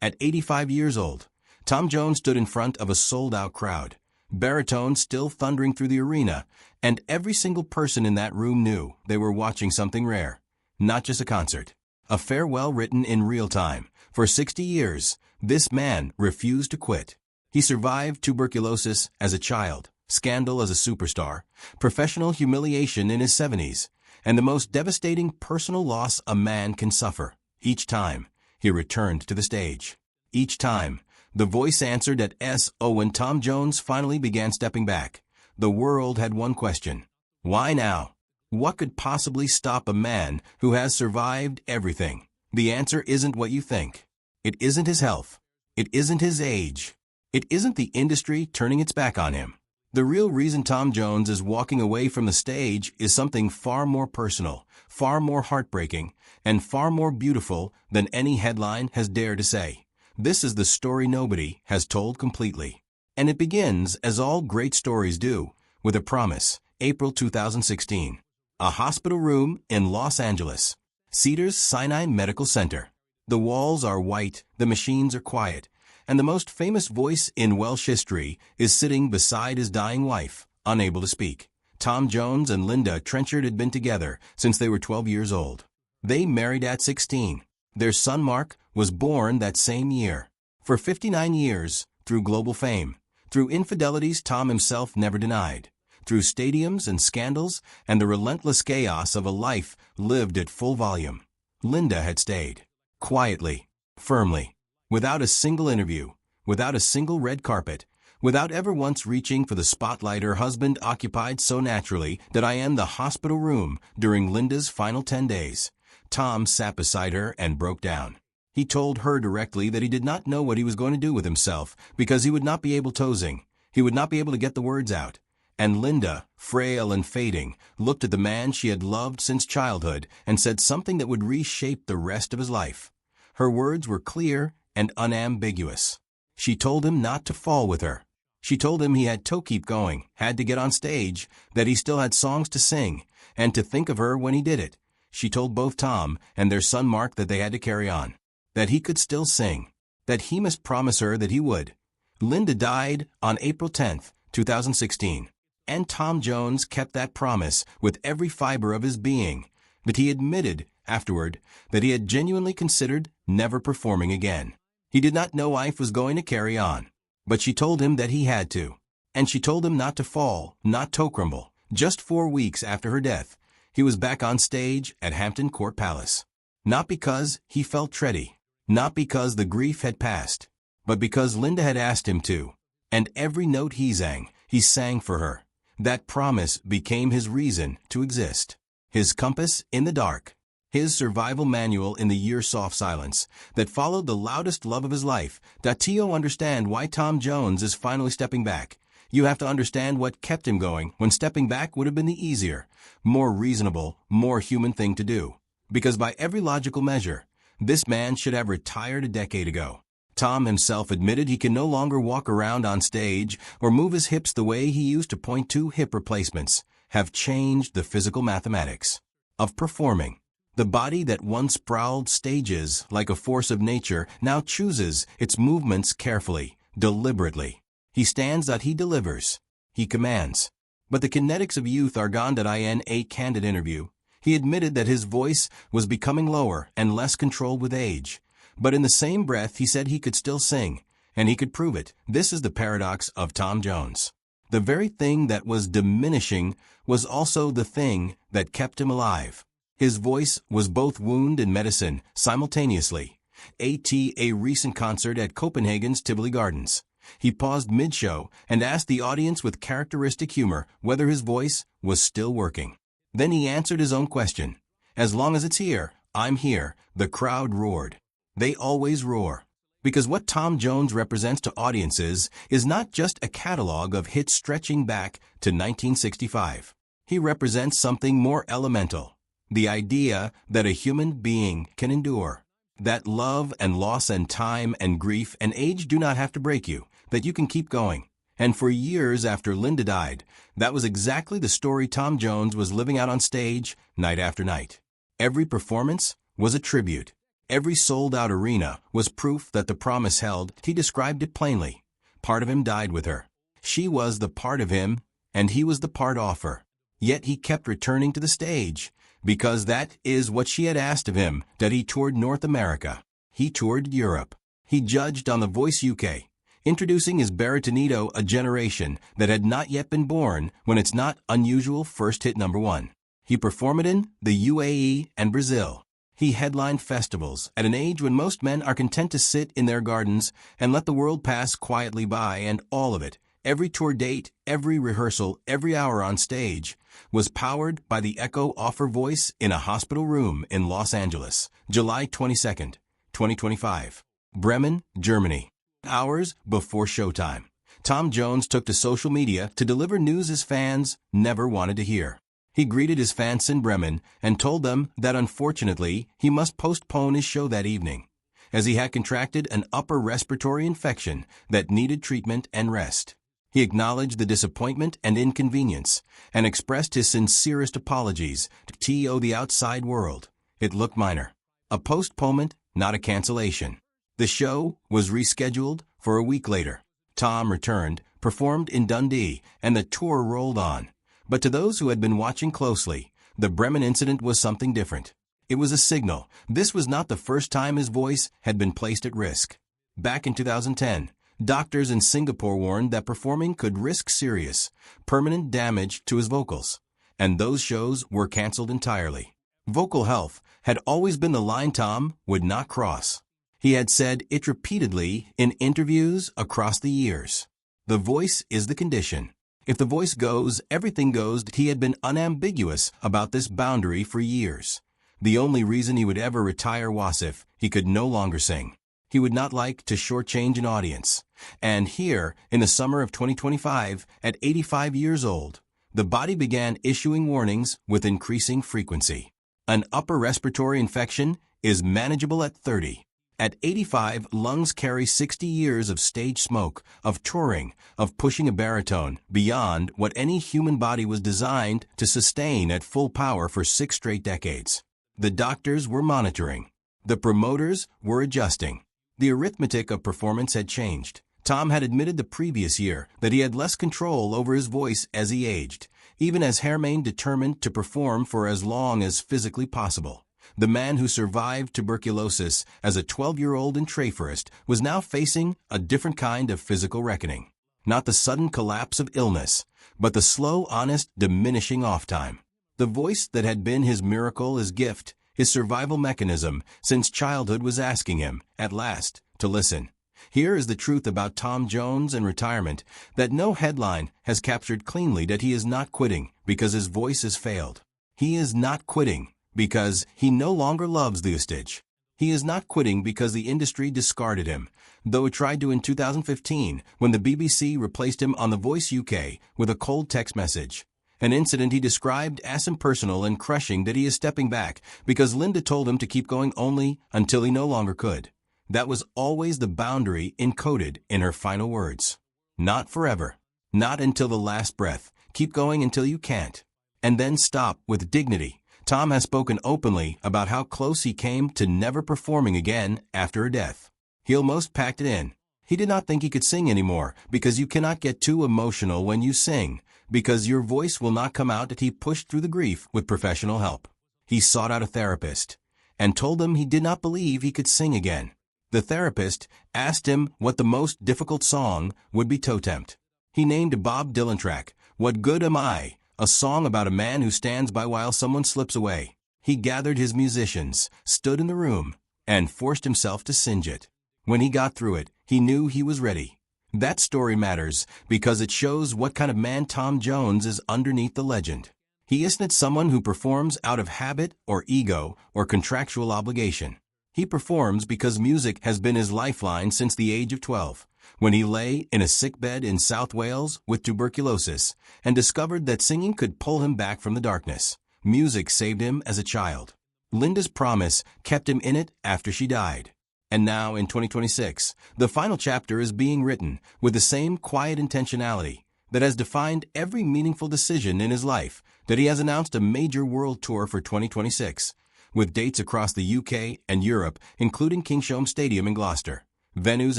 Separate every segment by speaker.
Speaker 1: At 85 years old, Tom Jones stood in front of a sold-out crowd, baritone still thundering through the arena, and every single person in that room knew they were watching something rare. Not just a concert. A farewell written in real time. For 60 years, this man refused to quit. He survived tuberculosis as a child, scandal as a superstar, professional humiliation in his 70s, and the most devastating personal loss a man can suffer. Each time, he returned to the stage. Each time, the voice answered at S.O. When Tom Jones finally began stepping back, the world had one question. Why now? What could possibly stop a man who has survived everything? The answer isn't what you think. It isn't his health. It isn't his age. It isn't the industry turning its back on him. The real reason Tom Jones is walking away from the stage is something far more personal, far more heartbreaking, and far more beautiful than any headline has dared to say. This is the story nobody has told completely. And it begins, as all great stories do, with a promise. April 2016. A hospital room in Los Angeles. Cedars-Sinai Medical Center. The walls are white, the machines are quiet, and the most famous voice in Welsh history is sitting beside his dying wife, unable to speak. Tom Jones and Linda Trenchard had been together since they were 12 years old. They married at 16. Their son Mark was born that same year. For 59 years, through global fame, through infidelities Tom himself never denied, through stadiums and scandals and the relentless chaos of a life lived at full volume, Linda had stayed. Quietly, firmly, without a single interview, without a single red carpet, without ever once reaching for the spotlight her husband occupied so naturally that I am the hospital room during Linda's final 10 days. Tom sat beside her and broke down. He told her directly that he did not know what he was going to do with himself because he would not be able to. He would not be able to get the words out. And Linda, frail and fading, looked at the man she had loved since childhood and said something that would reshape the rest of his life. Her words were clear and unambiguous. She told him not to fall with her. She told him he had to keep going, had to get on stage, that he still had songs to sing, and to think of her when he did it. She told both Tom and their son Mark that they had to carry on, that he could still sing, that he must promise her that he would. Linda died on April 10, 2016, and Tom Jones kept that promise with every fiber of his being, but he admitted afterward that he had genuinely considered never performing again. He did not know life was going to carry on, but she told him that he had to, and she told him not to fall, not to crumble. Just 4 weeks after her death, he was back on stage at Hampton Court Palace. Not because he felt tready, not because the grief had passed, but because Linda had asked him to, and every note he sang for her. That promise became his reason to exist, his compass in the dark, his survival manual in the year-soft silence that followed the loudest love of his life. To understand why Tom Jones is finally stepping back, you have to understand what kept him going when stepping back would have been the easier, more reasonable, more human thing to do. Because by every logical measure, this man should have retired a decade ago. Tom himself admitted he can no longer walk around on stage or move his hips the way he used to. Hip replacements have changed the physical mathematics of performing. The body that once prowled stages like a force of nature now chooses its movements carefully, deliberately. He stands that he delivers. He commands. But the kinetics of youth are gone. In a candid interview, he admitted that his voice was becoming lower and less controlled with age. But in the same breath, he said he could still sing, and he could prove it. This is the paradox of Tom Jones. The very thing that was diminishing was also the thing that kept him alive. His voice was both wound and medicine simultaneously. At a recent concert at Copenhagen's Tivoli Gardens, he paused mid-show and asked the audience with characteristic humor whether his voice was still working. Then he answered his own question. As long as it's here, I'm here. The crowd roared. They always roar. Because what Tom Jones represents to audiences is not just a catalog of hits stretching back to 1965. He represents something more elemental. The idea that a human being can endure. That love and loss and time and grief and age do not have to break you. That you can keep going. And for years after Linda died, that was exactly the story Tom Jones was living out on stage, night after night. Every performance was a tribute. every sold-out arena was proof that the promise held. He described it plainly. Part of him died with her. She was the part of him, and he was the part off her. Yet he kept returning to the stage, because that is what she had asked of him, that he toured North America. He toured Europe. He judged on The Voice UK, introducing his baritonito a generation that had not yet been born when its not unusual first hit #1. He performed in the UAE and Brazil. He headlined festivals at an age when most men are content to sit in their gardens and let the world pass quietly by, and all of it, every tour date, every rehearsal, every hour on stage, was powered by the echo of her voice in a hospital room in Los Angeles, July 22nd, 2025. Bremen, Germany. Hours before showtime, Tom Jones took to social media to deliver news his fans never wanted to hear. He greeted his fans in Bremen and told them that unfortunately he must postpone his show that evening, as he had contracted an upper respiratory infection that needed treatment and rest. He acknowledged the disappointment and inconvenience and expressed his sincerest apologies to the outside world. It looked minor. A postponement, not a cancellation. The show was rescheduled for a week later. Tom returned, performed in Dundee, and the tour rolled on. But to those who had been watching closely, the Bremen incident was something different. It was a signal. This was not the first time his voice had been placed at risk. Back in 2010, doctors in Singapore warned that performing could risk serious, permanent damage to his vocals, and those shows were canceled entirely. Vocal health had always been the line Tom would not cross. He had said it repeatedly in interviews across the years. The voice is the condition. If the voice goes, everything goes. He had been unambiguous about this boundary for years. The only reason he would ever retire was if he could no longer sing. He would not like to shortchange an audience. And here, in the summer of 2025, at 85 years old, the body began issuing warnings with increasing frequency. An upper respiratory infection is manageable at 30. At 85, lungs carry 60 years of stage smoke, of touring, of pushing a baritone beyond what any human body was designed to sustain at full power for 6 straight decades. The doctors were monitoring. The promoters were adjusting. The arithmetic of performance had changed. Tom had admitted the previous year that he had less control over his voice as he aged, even as he remained determined to perform for as long as physically possible. The man who survived tuberculosis as a 12-year-old in Trayforest was now facing a different kind of physical reckoning. Not the sudden collapse of illness, but the slow, honest, diminishing off time. The voice that had been his miracle, his gift, his survival mechanism since childhood was asking him, at last, to listen. Here is the truth about Tom Jones and retirement, that no headline has captured cleanly that he is not quitting because his voice has failed. He is not quitting because he no longer loves the stage. He is not quitting because the industry discarded him, though it tried to in 2015 when the BBC replaced him on The Voice UK with a cold text message. An incident he described as impersonal and crushing, that he is stepping back because Linda told him to keep going only until he no longer could. That was always the boundary encoded in her final words. Not forever. Not until the last breath. Keep going until you can't. And then stop with dignity. Tom has spoken openly about how close he came to never performing again after her death. He almost packed it in. He did not think he could sing anymore because you cannot get too emotional when you sing, because your voice will not come out. That he pushed through the grief with professional help. He sought out a therapist and told him he did not believe he could sing again. The therapist asked him what the most difficult song would be to attempt. He named a Bob Dylan track, "What Good Am I?" a song about a man who stands by while someone slips away. He gathered his musicians, stood in the room, and forced himself to sing it. When he got through it, he knew he was ready. That story matters because it shows what kind of man Tom Jones is underneath the legend. He isn't someone who performs out of habit or ego or contractual obligation. He performs because music has been his lifeline since the age of 12, when he lay in a sickbed in South Wales with tuberculosis and discovered that singing could pull him back from the darkness. Music saved him as a child. Linda's promise kept him in it after she died. And now, in 2026, the final chapter is being written with the same quiet intentionality that has defined every meaningful decision in his life, that he has announced a major world tour for 2026, with dates across the UK and Europe, including Kingsholm Stadium in Gloucester, venues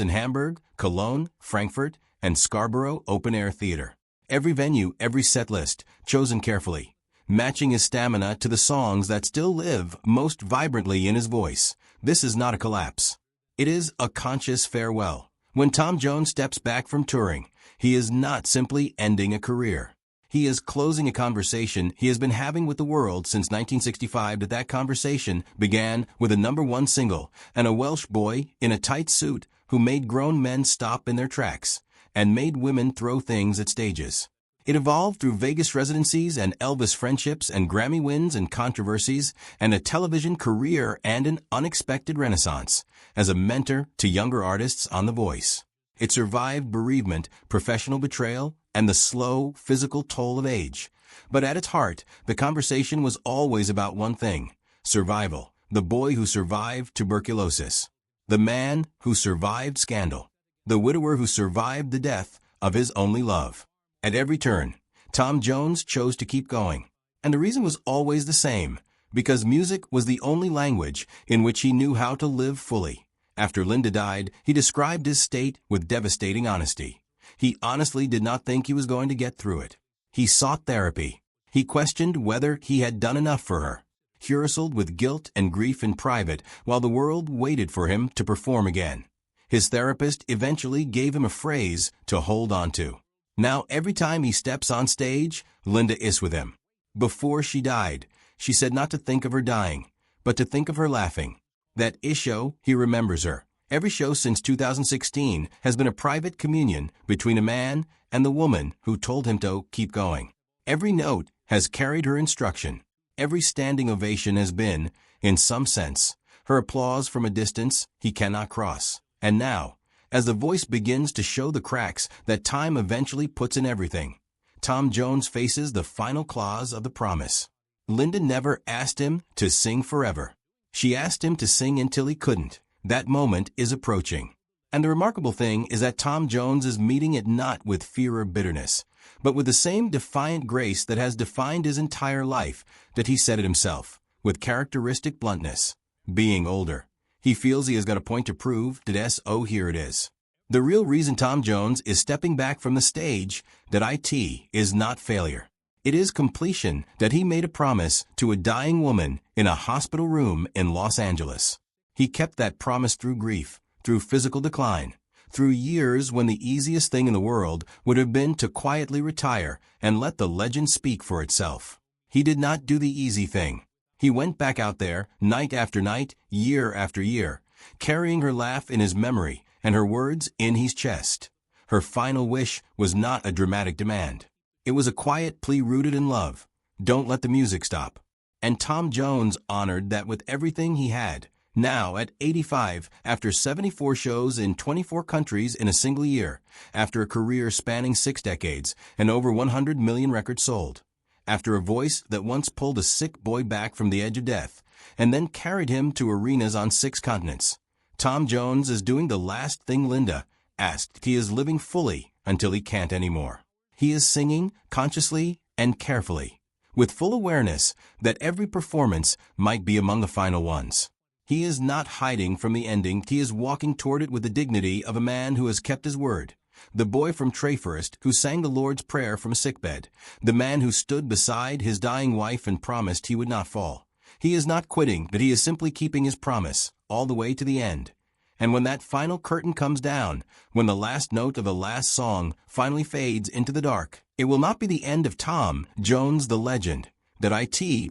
Speaker 1: in Hamburg, Cologne, Frankfurt, and Scarborough Open Air Theatre. Every venue, every set list, chosen carefully, matching his stamina to the songs that still live most vibrantly in his voice. This is not a collapse. It is a conscious farewell. When Tom Jones steps back from touring, he is not simply ending a career. He is closing a conversation he has been having with the world since 1965. That conversation began with a #1 single and a Welsh boy in a tight suit who made grown men stop in their tracks and made women throw things at stages. It evolved through Vegas residencies and Elvis friendships and Grammy wins and controversies and a television career and an unexpected renaissance as a mentor to younger artists on The Voice. It survived bereavement, professional betrayal, and the slow, physical toll of age. But at its heart, the conversation was always about one thing: survival. The boy who survived tuberculosis. The man who survived scandal. The widower who survived the death of his only love. At every turn, Tom Jones chose to keep going. And the reason was always the same: because music was the only language in which he knew how to live fully. After Linda died, he described his state with devastating honesty. He honestly did not think he was going to get through it. He sought therapy. He questioned whether he had done enough for her. He wrestled with guilt and grief in private while the world waited for him to perform again. His therapist eventually gave him a phrase to hold on to. Now, every time he steps on stage, Linda is with him. Before she died, she said not to think of her dying, but to think of her laughing. That show, he remembers her. Every show since 2016 has been a private communion between a man and the woman who told him to keep going. Every note has carried her instruction. Every standing ovation has been, in some sense, her applause from a distance he cannot cross. And now, as The Voice begins to show the cracks that time eventually puts in everything, Tom Jones faces the final clause of the promise. Linda never asked him to sing forever. She asked him to sing until he couldn't. That moment is approaching. And the remarkable thing is that Tom Jones is meeting it not with fear or bitterness, but with the same defiant grace that has defined his entire life, that he said it himself, with characteristic bluntness. Being older, he feels he has got a point to prove that here it is. The real reason Tom Jones is stepping back from the stage, that is not failure. It is completion, that he made a promise to a dying woman in a hospital room in Los Angeles. He kept that promise through grief, through physical decline, through years when the easiest thing in the world would have been to quietly retire and let the legend speak for itself. He did not do the easy thing. He went back out there, night after night, year after year, carrying her laugh in his memory and her words in his chest. Her final wish was not a dramatic demand. It was a quiet plea rooted in love. Don't let the music stop. And Tom Jones honored that with everything he had. Now, at 85, after 74 shows in 24 countries in a single year, after a career spanning 6 decades and over 100 million records sold, after a voice that once pulled a sick boy back from the edge of death and then carried him to arenas on 6 continents, Tom Jones is doing the last thing Linda asked. He is living fully until he can't anymore. He is singing consciously and carefully, with full awareness that every performance might be among the final ones. He is not hiding from the ending. He is walking toward it with the dignity of a man who has kept his word. The boy from Treforest who sang the Lord's Prayer from a sickbed. The man who stood beside his dying wife and promised he would not fall. He is not quitting, but he is simply keeping his promise all the way to the end. And when that final curtain comes down, when the last note of the last song finally fades into the dark, it will not be the end of Tom Jones the legend. That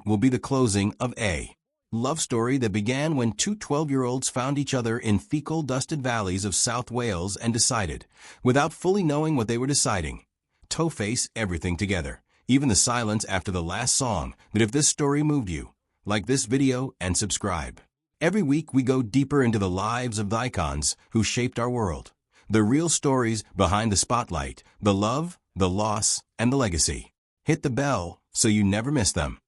Speaker 1: will be the closing of a love story that began when 2 12-year-olds found each other in fecal-dusted valleys of South Wales and decided, without fully knowing what they were deciding, to face everything together, even the silence after the last song. That if this story moved you, like this video and subscribe. Every week we go deeper into the lives of the icons who shaped our world. The real stories behind the spotlight, the love, the loss, and the legacy. Hit the bell so you never miss them.